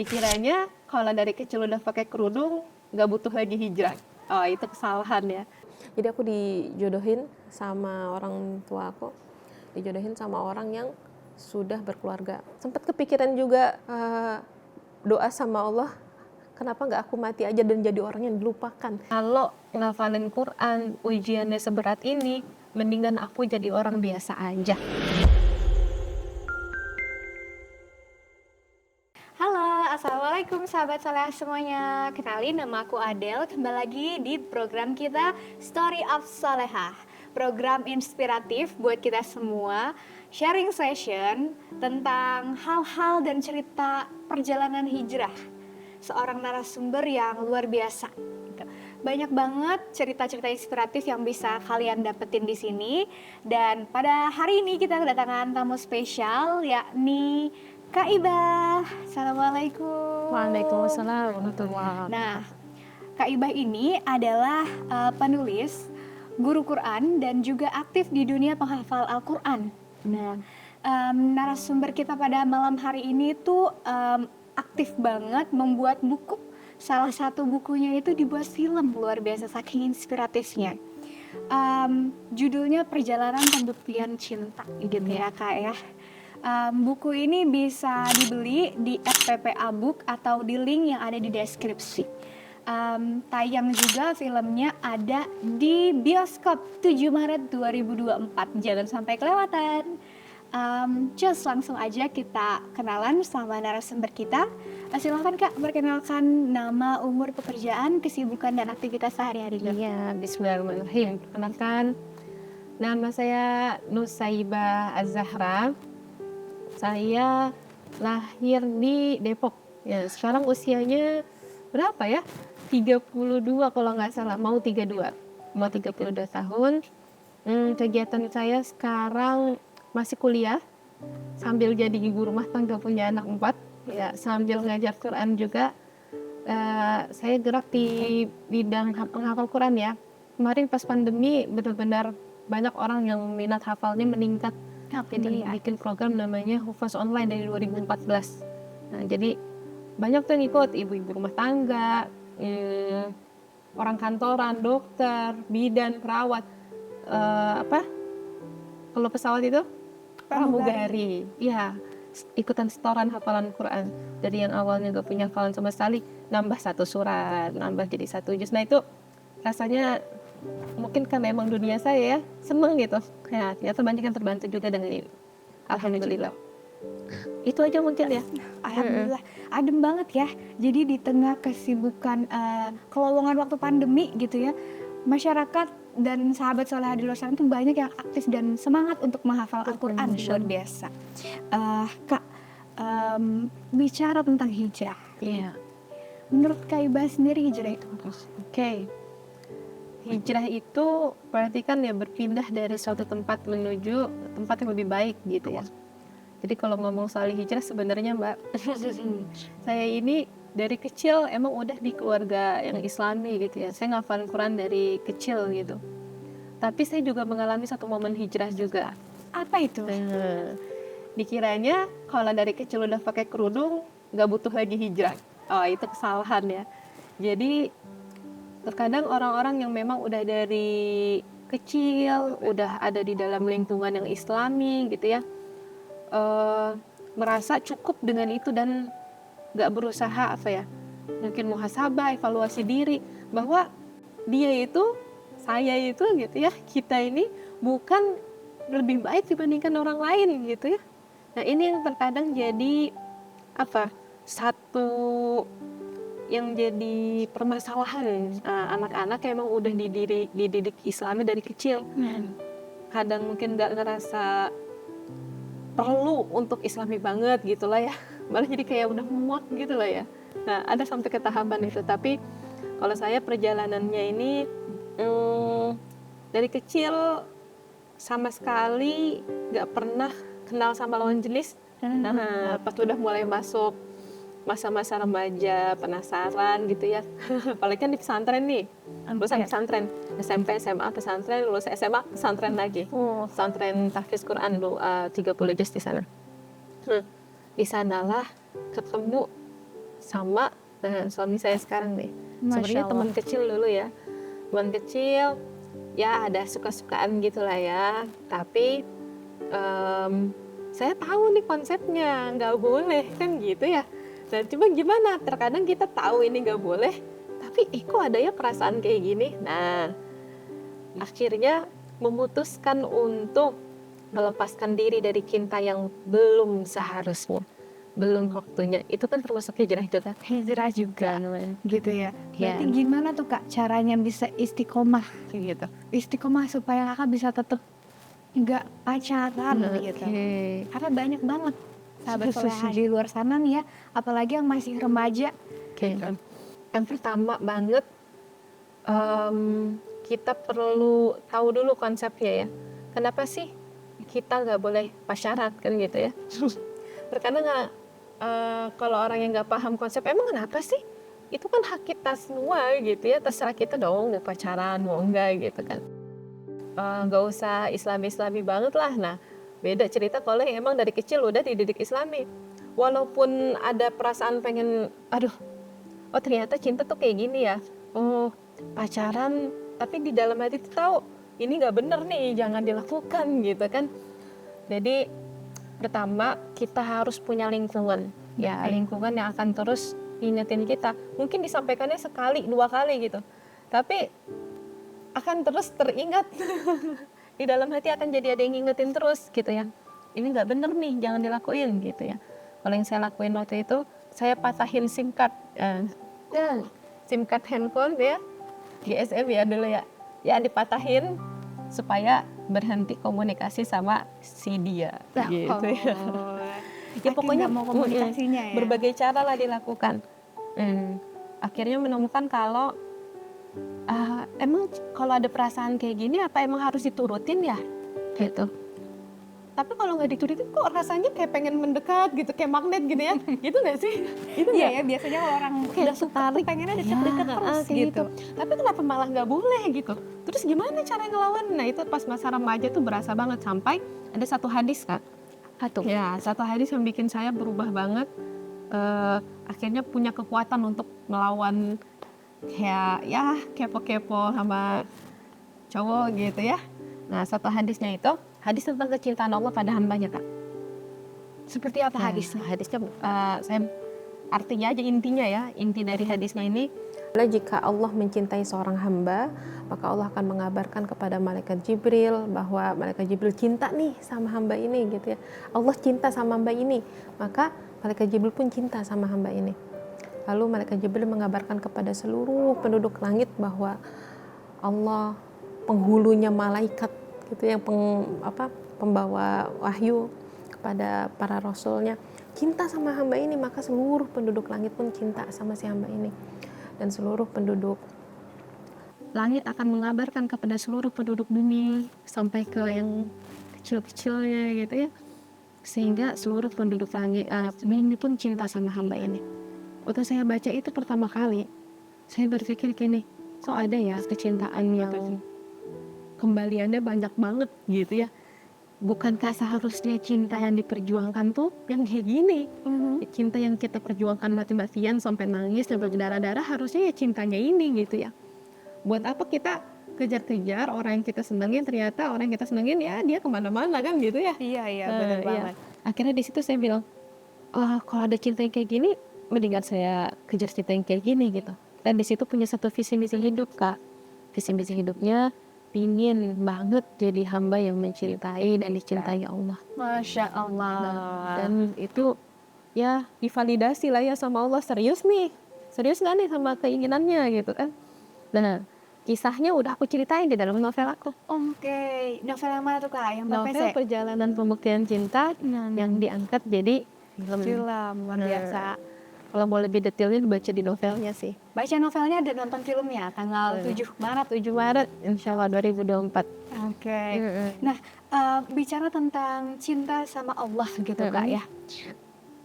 Dikiranya kalau dari kecil udah pakai kerudung, nggak butuh lagi hijrah. Oh, itu kesalahan ya. Jadi aku dijodohin sama orang tua aku, dijodohin sama orang yang sudah berkeluarga. Sempat kepikiran juga doa sama Allah, kenapa nggak aku mati aja dan jadi orang yang dilupakan. Kalau ngafalin Quran, ujiannya seberat ini, mendingan aku jadi orang biasa aja. Halo, Assalamualaikum sahabat soleh semuanya. Kenalin, nama aku Adele. Kembali lagi di program kita Story of Solehah. Program inspiratif buat kita semua. Sharing session tentang hal-hal dan cerita perjalanan hijrah seorang narasumber yang luar biasa. Gitu. Banyak banget cerita-cerita inspiratif yang bisa kalian dapetin di sini. Dan pada hari ini kita kedatangan tamu spesial, yakni Kak Ibah. Assalamualaikum. Waalaikumsalam warahmatullahi. Nah, Kak Ibah ini adalah penulis, guru Quran, dan juga aktif di dunia penghafal Al-Quran. Nah, narasumber kita pada malam hari ini tuh aktif banget membuat buku. Salah satu bukunya itu dibuat film, luar biasa saking inspiratifnya. Judulnya Perjalanan Pembuktian Cinta, gitu ya Kak ya. Buku ini bisa dibeli di FPPA Book atau di link yang ada di deskripsi. Tayang juga filmnya ada di bioskop 7 Maret 2024. Jangan sampai kelewatan. Just langsung aja kita kenalan sama narasumber kita. Silahkan Kak, perkenalkan nama, umur, pekerjaan, kesibukan, dan aktivitas sehari-hari. Iya, bismillahirrahmanirrahim. Perkenalkan, nama saya Nusaibah Az-Zahra. Saya lahir di Depok. Ya, sekarang usianya berapa ya? 32 kalau nggak salah, mau 32. Mau 32 tahun. Kegiatan saya sekarang masih kuliah, sambil jadi ibu rumah tangga punya anak 4. Ya, sambil ngajar Quran juga. Saya gerak di bidang penghafal Quran ya. Kemarin pas pandemi benar-benar banyak orang yang minat hafalnya meningkat. Jadi bikin program namanya Hufaz Online dari 2014. Nah, jadi banyak tuh yang ikut, ibu-ibu rumah tangga, orang kantoran, dokter, bidan, perawat, kalau pesawat itu pramugari. Iya, ikutan setoran hafalan Quran. Dari yang awalnya gak punya hafalan sama sekali, nambah 1 surat, nambah jadi 1 juz. Nah, itu rasanya mungkin kan memang dunia saya ya, seneng gitu. Ya, ternyata banyak yang terbantu juga dengan ini. Alhamdulillah. Itu aja mungkin ya. Alhamdulillah, adem banget ya. Jadi di tengah kesibukan kelowongan waktu pandemi gitu ya, masyarakat dan sahabat soleh di luar sana tuh banyak yang aktif dan semangat untuk menghafal Al-Quran. Luar biasa. Kak, bicara tentang hijrah. Iya. Menurut Kak Ibah sendiri hijrah itu apa? Oke. Hijrah itu berarti kan ya berpindah dari suatu tempat menuju tempat yang lebih baik gitu ya. Jadi kalau ngomong soal hijrah sebenarnya Mbak, saya ini dari kecil emang udah di keluarga yang Islami gitu ya. Saya ngafalin Quran dari kecil gitu. Tapi saya juga mengalami satu momen hijrah juga. Apa itu? Dikiranya kalau dari kecil udah pakai kerudung, nggak butuh lagi hijrah. Oh, itu kesalahan ya. Jadi terkadang orang-orang yang memang udah dari kecil, udah ada di dalam lingkungan yang Islami gitu ya, merasa cukup dengan itu dan gak berusaha mungkin muhasabah, evaluasi diri bahwa dia itu, saya itu gitu ya, kita ini bukan lebih baik dibandingkan orang lain gitu ya. Nah, ini yang terkadang jadi satu yang jadi permasalahan anak-anak yang emang udah dididik Islami dari kecil. Kadang mungkin gak ngerasa perlu untuk Islami banget gitu lah ya, malah jadi kayak udah muak gitu lah ya. Nah, ada sampai ke tahapan itu. Tapi kalau saya perjalanannya ini dari kecil sama sekali nggak pernah kenal sama lawan jenis. Nah, pas udah mulai masuk masa-masa remaja, penasaran gitu ya. Apalagi kan di pesantren nih, lulusan pesantren, SMP, SMA, pesantren, lulus SMA, pesantren lagi. Pesantren tahfiz Quran 30 juz di sana. Di sanalah ketemu sama dengan suami saya sekarang nih. Masya Sebenarnya Allah. teman kecil dulu ya. Teman kecil ya ada suka-sukaan gitulah ya. Tapi saya tahu nih konsepnya, nggak boleh kan gitu ya. Dan cuma gimana, terkadang kita tahu ini nggak boleh, tapi kok ada ya perasaan kayak gini. Nah, akhirnya memutuskan untuk melepaskan diri dari cinta yang belum seharusnya, belum waktunya. Itu kan termasuk hijrah juga. Hijrah juga gitu ya. Ya. Berarti gimana tuh Kak caranya bisa istiqomah gitu? Istiqomah supaya Kakak bisa tetap nggak pacaran gitu. Karena banyak banget sahabat soleha di luar sana nih ya, apalagi yang masih remaja. Oke. Yang pertama banget, kita perlu tahu dulu konsepnya ya. Kenapa sih kita nggak boleh pacaran kan gitu ya? Terkadang kalau orang yang nggak paham konsep, emang kenapa sih? Itu kan hak kita semua gitu ya, terserah kita dong mau pacaran mau enggak gitu kan. Nggak usah islami banget lah. Nah, beda cerita kalau yang emang dari kecil udah dididik islami. Walaupun ada perasaan pengen, oh ternyata cinta tuh kayak gini ya. Oh pacaran, tapi di dalam hati tuh tahu ini nggak bener nih, jangan dilakukan gitu kan. Jadi pertama kita harus punya lingkungan, ya lingkungan yang akan terus ingetin kita. Mungkin disampaikannya sekali, 2 kali gitu, tapi akan terus teringat. Di dalam hati akan jadi ada yang ngingetin terus gitu ya. Ini nggak bener nih, jangan dilakuin gitu ya. Kalau yang saya lakuin waktu itu, saya patahin SIM card. SIM card handphone ya, GSM ya dulu ya. Ya dipatahin supaya berhenti komunikasi sama si dia. Gitu ya. Ya pokoknya mau komunikasinya ya. berbagai cara lah dilakukan. Akhirnya menemukan kalau emang kalau ada perasaan kayak gini apa emang harus diturutin ya gitu. Tapi kalau nggak diturutin kok rasanya kayak pengen mendekat gitu, kayak magnet gitu ya. Gitu nggak sih? Itu Iya ya, biasanya kalau orang udah suka tuh pengennya deket-deket terus kayak gitu. Tapi kenapa malah nggak boleh gitu? Terus gimana cara ngelawan? Nah itu pas masa remaja tuh berasa banget, sampai ada satu hadis Kak. Ya, satu hadis yang bikin saya berubah banget. Akhirnya punya kekuatan untuk melawan kayak ya kepo-kepo sama cowok gitu ya. Nah satu hadisnya itu hadis tentang kecintaan Allah pada hambanya Kak. Seperti apa hadisnya? Hadisnya saya artinya aja intinya ya, inti dari hadisnya ini. Jika Allah mencintai seorang hamba, maka Allah akan mengabarkan kepada malaikat Jibril bahwa malaikat Jibril cinta nih sama hamba ini gitu ya. Allah cinta sama hamba ini, maka malaikat Jibril pun cinta sama hamba ini. Lalu malaikat Jibril mengabarkan kepada seluruh penduduk langit bahwa Allah penghulunya malaikat gitu yang pembawa wahyu kepada para rasulnya cinta sama hamba ini, maka seluruh penduduk langit pun cinta sama si hamba ini. Dan seluruh penduduk Langit akan mengabarkan kepada seluruh penduduk bumi sampai ke yang kecil-kecilnya gitu ya, sehingga seluruh penduduk langit bumi ini pun cinta sama hamba ini. Waktu saya baca itu pertama kali, saya berpikir gini, so ada ya kecintaan yang kembaliannya banyak banget gitu ya. Bukankah seharusnya cinta yang diperjuangkan tuh yang kayak gini? Cinta yang kita perjuangkan mati-matian sampai nangis sampai berdarah-darah, harusnya ya cintanya ini gitu ya. Buat apa kita kejar-kejar orang yang kita senengin, ternyata orang yang kita senengin ya dia kemana-mana kan gitu ya. Iya benar banget. Akhirnya di situ saya bilang, kalau ada cinta yang kayak gini, mendingan saya kejar cinta yang kayak gini gitu. Dan di situ punya satu visi misi hidup Kak. Visi misi hidupnya pingin banget jadi hamba yang mencintai dan dicintai Allah. Masya Allah. Dan itu ya divalidasi lah ya sama Allah, serius nggak nih sama keinginannya gitu kan. Nah kisahnya udah aku ceritain di dalam novel aku. Oke, novel yang mana tuh Kak? Yang Novel PPC? Perjalanan Pembuktian Cinta yang diangkat jadi film. Luar biasa. Kalau mau lebih detailnya dibaca di novelnya sih. Baca novelnya dan nonton filmnya tanggal 7 Maret. 7 Maret insya Allah 2024. Oke. Nah, bicara tentang cinta sama Allah gitu Kak ya.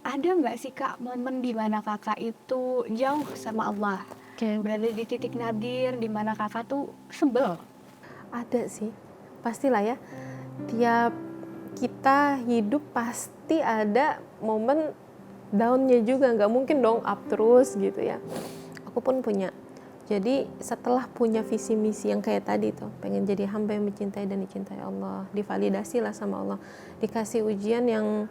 Ada nggak sih Kak momen di mana Kakak itu jauh sama Allah? Berada di titik nadir di mana Kakak tuh sebel? ada sih, pastilah ya. Tiap kita hidup pasti ada momen down-nya juga, nggak mungkin dong up terus gitu ya. Aku pun punya. Jadi setelah punya visi misi yang kayak tadi tuh, pengen jadi hamba yang mencintai dan dicintai Allah, divalidasi lah sama Allah, dikasih ujian yang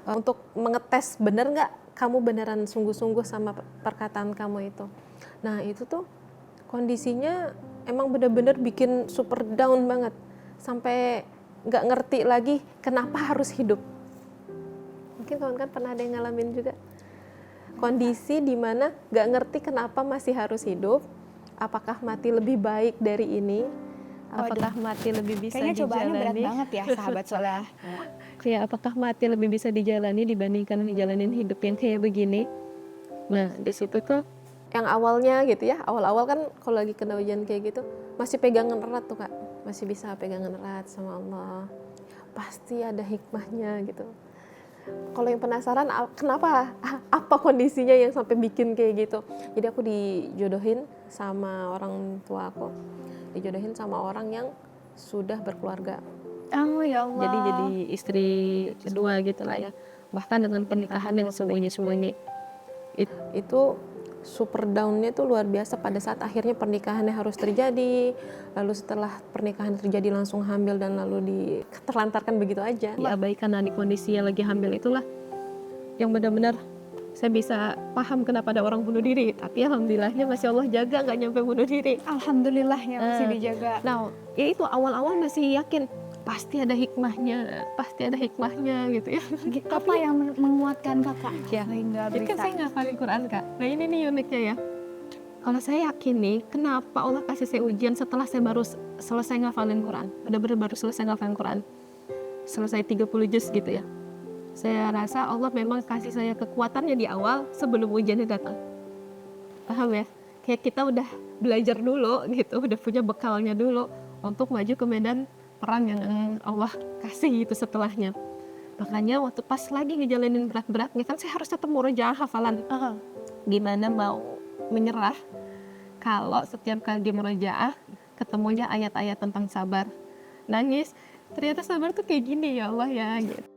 untuk mengetes bener nggak kamu beneran sungguh-sungguh sama perkataan kamu itu. Nah itu tuh kondisinya emang bener-bener bikin super down banget, sampai nggak ngerti lagi kenapa harus hidup. Mungkin kawan-kawan pernah ada yang ngalamin juga kondisi dimana nggak ngerti kenapa masih harus hidup, apakah mati lebih baik dari ini, apakah mati lebih bisa Kayaknya cobaannya berat dijalani. banget ya sahabat soleh. Kayak apakah mati lebih bisa dijalani dibandingkan ngejalanin hidup yang kayak begini. Nah di situ tuh Yang awalnya gitu ya, awal-awal kan kalau lagi kena ujian kayak gitu masih pegangan erat tuh Kak, masih bisa pegangan erat sama Allah, pasti ada hikmahnya gitu. Kalau yang penasaran kenapa, apa kondisinya yang sampai bikin kayak gitu, jadi aku dijodohin sama orang tua aku, dijodohin sama orang yang sudah berkeluarga. Oh ya Allah. jadi istri kedua gitu lah ya. Bahkan dengan pernikahan yang sembunyi-sembunyi. Itu super down-nya tuh luar biasa pada saat akhirnya pernikahannya harus terjadi, lalu setelah pernikahan terjadi langsung hamil dan lalu terlantarkan begitu aja. Diabaikan di kondisi yang lagi hamil itulah yang benar-benar saya bisa paham kenapa ada orang bunuh diri. Tapi alhamdulillahnya masih Allah jaga nggak nyampe bunuh diri. Alhamdulillah ya masih dijaga. Nah ya itu awal-awal masih yakin pasti ada hikmahnya gitu ya. Apa yang menguatkan kakak Ya, sehingga jadi kan bisa? saya ngafalin Quran Kak. Nah ini nih uniknya ya. Kalau saya yakin nih, kenapa Allah kasih saya ujian setelah saya baru selesai ngafalin Quran. Benar-benar baru selesai ngafalin Quran. Selesai 30 juz gitu ya. Saya rasa Allah memang kasih saya kekuatannya di awal sebelum ujiannya datang. Paham ya? Kayak kita udah belajar dulu gitu, udah punya bekalnya dulu untuk maju ke medan perang yang Allah kasih gitu setelahnya. Makanya waktu pas lagi ngejalanin berat-beratnya kan saya harus tetap murojaah hafalan. Gimana mau menyerah kalau setiap kali dia murojaah ketemunya ayat-ayat tentang sabar. Nangis, ternyata sabar tuh kayak gini ya Allah ya gitu.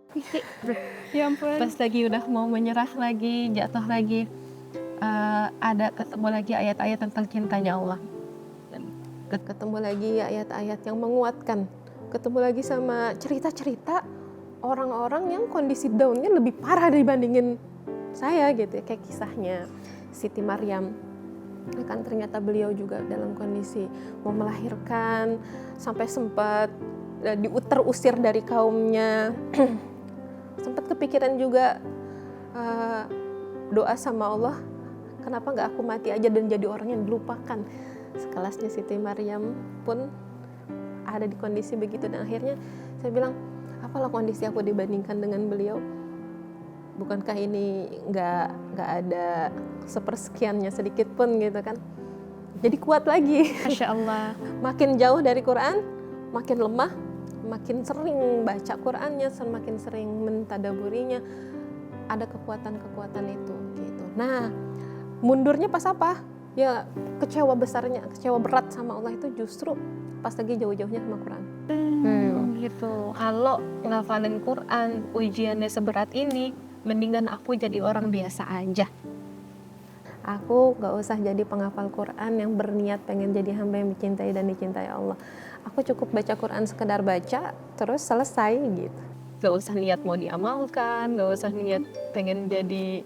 Ya ampun. Pas lagi udah mau menyerah lagi, jatuh lagi, ada ketemu lagi ayat-ayat tentang cintanya Allah. Ketemu lagi ayat-ayat yang menguatkan, ketemu lagi sama cerita-cerita orang-orang yang kondisi down-nya lebih parah dibandingin saya gitu ya, kayak kisahnya Siti Maryam. Kan ternyata beliau juga dalam kondisi mau melahirkan, sampai sempat terusir dari kaumnya. Sempat kepikiran juga doa sama Allah, kenapa nggak aku mati aja dan jadi orang yang dilupakan. Sekelasnya Siti Maryam pun ada di kondisi begitu, dan akhirnya saya bilang, apalah kondisi aku dibandingkan dengan beliau, bukankah ini nggak ada sepersekiannya sedikit pun gitu kan. Jadi kuat lagi. Masya Allah. Makin jauh dari Quran makin lemah, makin sering baca Qurannya, semakin sering mentadaburinya, ada kekuatan-kekuatan itu gitu. Nah mundurnya pas apa? Ya kecewa besarnya, kecewa berat sama Allah itu justru pas lagi jauh-jauhnya sama Quran. Gitu. Kalau ngafalin Quran ujiannya seberat ini, mendingan aku jadi orang biasa aja. Aku gak usah jadi penghafal Quran yang berniat pengen jadi hamba yang dicintai dan dicintai Allah. Aku cukup baca Quran sekedar baca, terus selesai gitu. Gak usah niat mau diamalkan, gak usah niat pengen jadi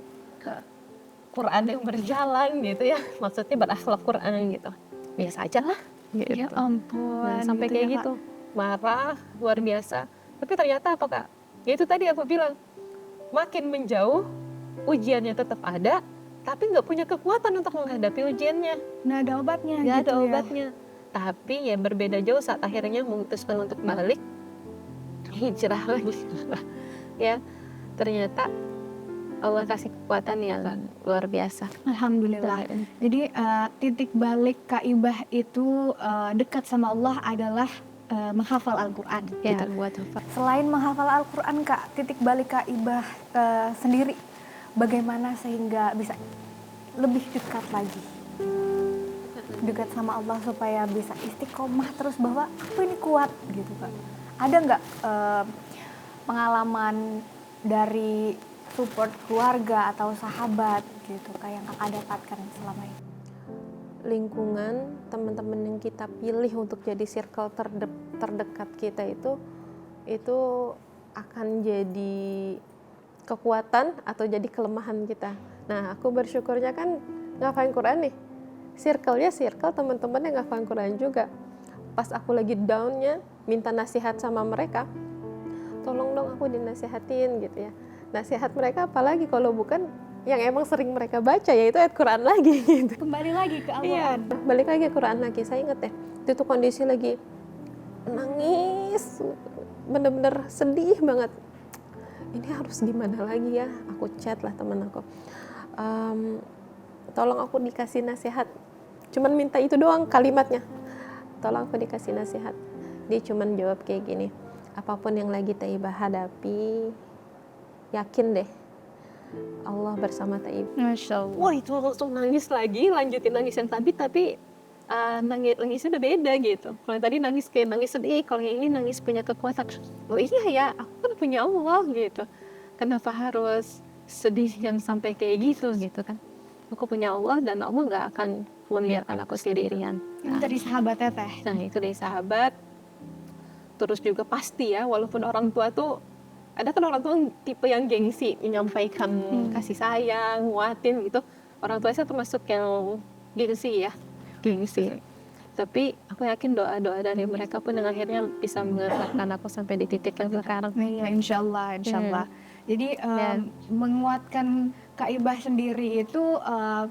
Quran yang berjalan gitu ya. Maksudnya berakhlak Quran gitu. Biasa aja lah. Gitu. Ya ampun. Nah, sampai gitu kayak ya, Kak. gitu. Marah, luar biasa. Tapi ternyata apa Kak? Ya itu tadi aku bilang, makin menjauh, ujiannya tetap ada, tapi nggak punya kekuatan untuk menghadapi ujiannya. Nggak ada obatnya. Nggak gitu ada ya. obatnya. Tapi ya berbeda jauh saat akhirnya memutuskan untuk balik, hijrah lagi. Ya, ternyata Allah kasih kekuatan yang luar biasa. Alhamdulillah. Jadi titik balik kaibah itu dekat sama Allah adalah menghafal Al-Quran. Ya, gitu. buat hafal. Selain menghafal Al-Quran, Kak, titik balik kaibah sendiri, bagaimana sehingga bisa lebih dekat lagi? Dekat sama Allah supaya bisa istiqomah terus bahwa aku ini kuat gitu Kak. Ada nggak pengalaman dari support keluarga atau sahabat gitu kayak yang kakak dapatkan selama ini? Lingkungan teman-teman yang kita pilih untuk jadi circle terdekat kita itu akan jadi kekuatan atau jadi kelemahan kita. Nah, aku bersyukurnya kan ngafalin Quran nih. Circle-nya circle teman-teman yang ngafalin Quran juga. Pas aku lagi down-nya minta nasihat sama mereka, tolong dong aku dinasihatin gitu ya. Nasihat mereka apalagi kalau bukan yang emang sering mereka baca, yaitu ayat Quran lagi gitu. Kembali lagi ke Iya, Al-Quran. balik lagi ke Quran lagi. Saya inget ya, itu tuh kondisi lagi nangis, bener-bener sedih banget. Ini harus gimana lagi ya? Aku chat lah teman aku, tolong aku dikasih nasihat. Cuman minta itu doang kalimatnya. Tolong aku dikasih nasihat. Dia cuman jawab kayak gini, apapun yang lagi Taibah hadapi, yakin deh Allah bersama Taibah. Masya Allah. Wah, itu langsung nangis lagi, lanjutin nangis yang tadi, tapi nangisnya udah beda gitu. Kalau yang tadi nangis kayak nangis sedih, kalau yang ini nangis punya kekuatan. Oh iya ya, aku kan punya Allah gitu. Kenapa harus sedih yang sampai kayak gitu kan? Aku punya Allah dan Allah nggak akan membiarkan aku sendirian. Ini dari sahabatnya teh. Nah, itu dari sahabat. Terus juga pasti ya, walaupun orang tua tuh, ada kan orang tua tipe yang gengsi, menyampaikan kasih sayang, nguatin gitu. Orang tua saya termasuk yang gengsi ya, gengsi. Tapi aku yakin doa-doa dari mereka pun yang akhirnya bisa menguatkan aku sampai di titik yang sekarang. Iya, insya Allah. Jadi Dan- menguatkan Kak Ibah sendiri itu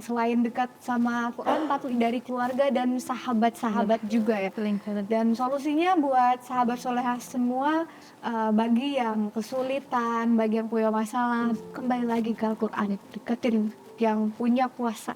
selain dekat sama Quran, tapi dari keluarga dan sahabat-sahabat juga ya. Lingkungan. Dan solusinya buat sahabat solehah semua, bagi yang kesulitan, bagi yang punya masalah, kembali lagi ke Al-Quran, deketin yang punya kuasa.